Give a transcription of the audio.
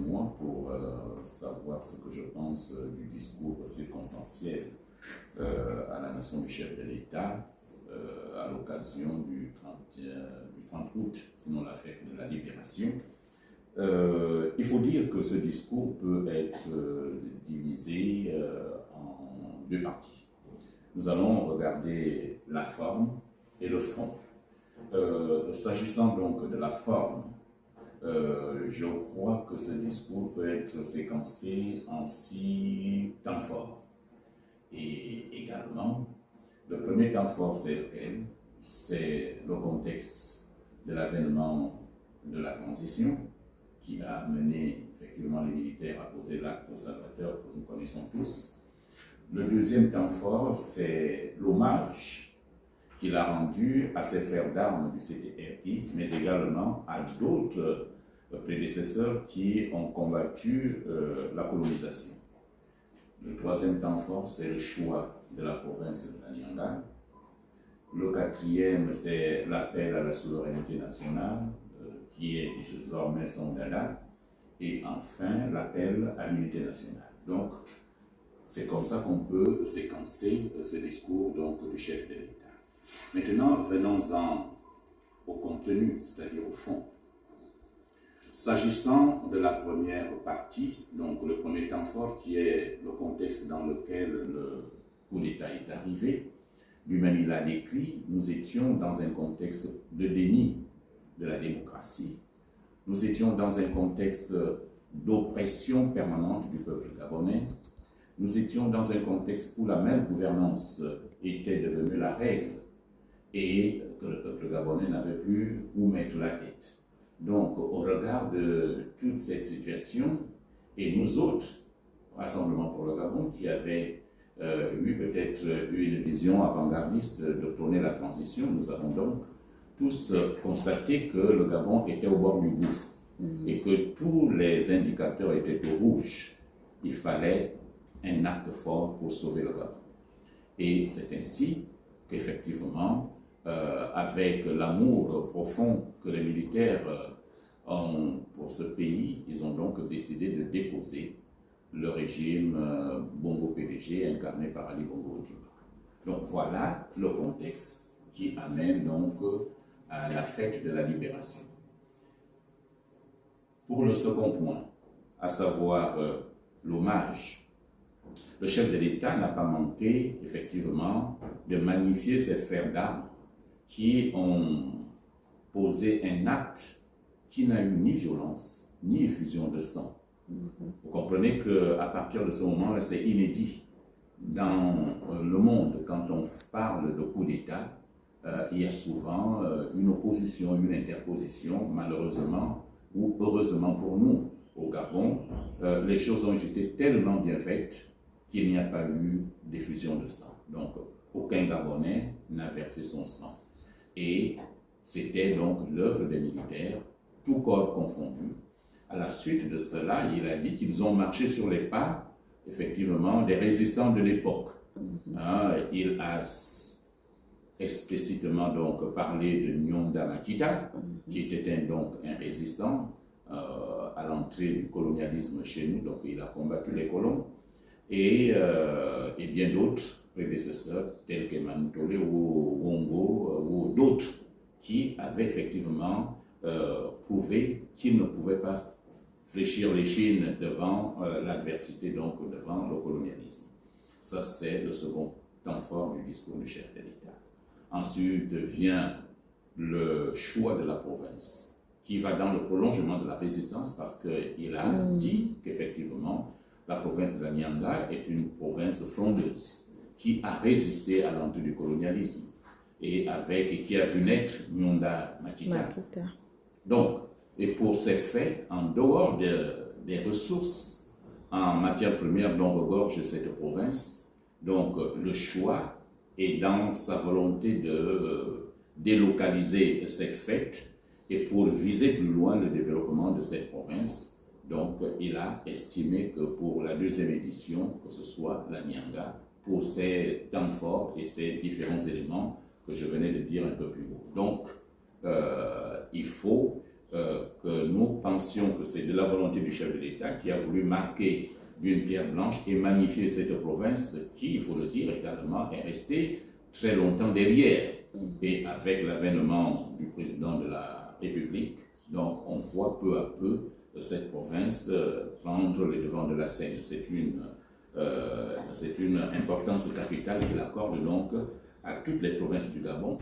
moi pour savoir ce que je pense du discours circonstanciel à la nation du chef de l'État à l'occasion du 30 août, sinon la fête de la Libération. Il faut dire que ce discours peut être divisé en deux parties. Nous allons regarder la forme et le fond. S'agissant donc de la forme, je crois que ce discours peut être séquencé en 6 temps forts. Et également, le premier temps fort, c'est lequel? C'est le contexte de l'avènement de la transition qui a amené effectivement les militaires à poser l'acte salvateur que nous connaissons tous. Le deuxième temps fort, c'est l'hommage qu'il a rendu à ses frères d'armes du CTRI, mais également à d'autres prédécesseurs qui ont combattu la colonisation. Le troisième temps fort, c'est le choix de la province de la Nyanga. Le quatrième, c'est l'appel à la souveraineté nationale, qui est désormais son dada. Et enfin, l'appel à l'unité nationale. Donc, c'est comme ça qu'on peut séquencer ce discours donc, du chef de l'État. Maintenant, venons-en au contenu, c'est-à-dire au fond. S'agissant de la première partie, donc le premier temps fort qui est le contexte dans lequel le coup d'État est arrivé, lui-même il l'a décrit, nous étions dans un contexte de déni de la démocratie, nous étions dans un contexte d'oppression permanente du peuple gabonais, nous étions dans un contexte où la même gouvernance était devenue la règle et que le peuple gabonais n'avait plus où mettre la tête. Donc, au regard de toute cette situation, et nous autres, Rassemblement pour le Gabon, qui avait peut-être eu une vision avant-gardiste de prôner la transition, nous avons donc tous constaté que le Gabon était au bord du gouffre et que tous les indicateurs étaient au rouge. Il fallait un acte fort pour sauver le Gabon. Et c'est ainsi qu'effectivement, avec l'amour profond que les militaires ont pour ce pays, ils ont donc décidé de déposer le régime Bongo PDG incarné par Ali Bongo Ondimba. Donc voilà le contexte qui amène donc à la fête de la libération. Pour le second point, à savoir l'hommage, le chef de l'État n'a pas manqué effectivement de magnifier ses frères d'armes qui ont posé un acte qui n'a eu ni violence, ni effusion de sang. Vous comprenez qu'à partir de ce moment-là, c'est inédit. Dans le monde, quand on parle de coup d'État, il y a souvent une opposition, une interposition, malheureusement ou heureusement pour nous, au Gabon, les choses ont été tellement bien faites qu'il n'y a pas eu d'effusion de sang. Donc, aucun Gabonais n'a versé son sang. Et c'était donc l'œuvre des militaires, tout corps confondu. À la suite de cela, il a dit qu'ils ont marché sur les pas, effectivement, des résistants de l'époque. Il a explicitement donc parlé de Nyonda Makita, qui était donc un résistant à l'entrée du colonialisme chez nous, donc il a combattu les colons, et bien d'autres prédécesseurs, tels que Manutole ou Wongo, ou d'autres, qui avaient effectivement prouvé qu'ils ne pouvaient pas fléchir l'échine devant l'adversité, donc devant le colonialisme. Ça, c'est le second temps fort du discours du chef de l'État. Ensuite vient le choix de la province, qui va dans le prolongement de la résistance, parce qu'il a dit qu'effectivement, la province de la Nyanga est une province frondeuse, qui a résisté à l'entrée du colonialisme, et qui a vu naître Nyonda Makita. Donc, et pour ces faits, en dehors des ressources en matière première dont regorge cette province, donc le choix est dans sa volonté de délocaliser cette fête et pour viser plus loin le développement de cette province. Donc, il a estimé que pour la deuxième édition, que ce soit la Nyanga, pour ces temps forts et ces différents éléments que je venais de dire un peu plus haut. Donc, il faut que nous pensions que c'est de la volonté du chef de l'État qui a voulu marquer d'une pierre blanche et magnifier cette province qui, il faut le dire également, est restée très longtemps derrière. Et avec l'avènement du président de la République, donc on voit peu à peu cette province prendre les devants de la scène. C'est une importance capitale qu'il accorde donc à toutes les provinces du Gabon.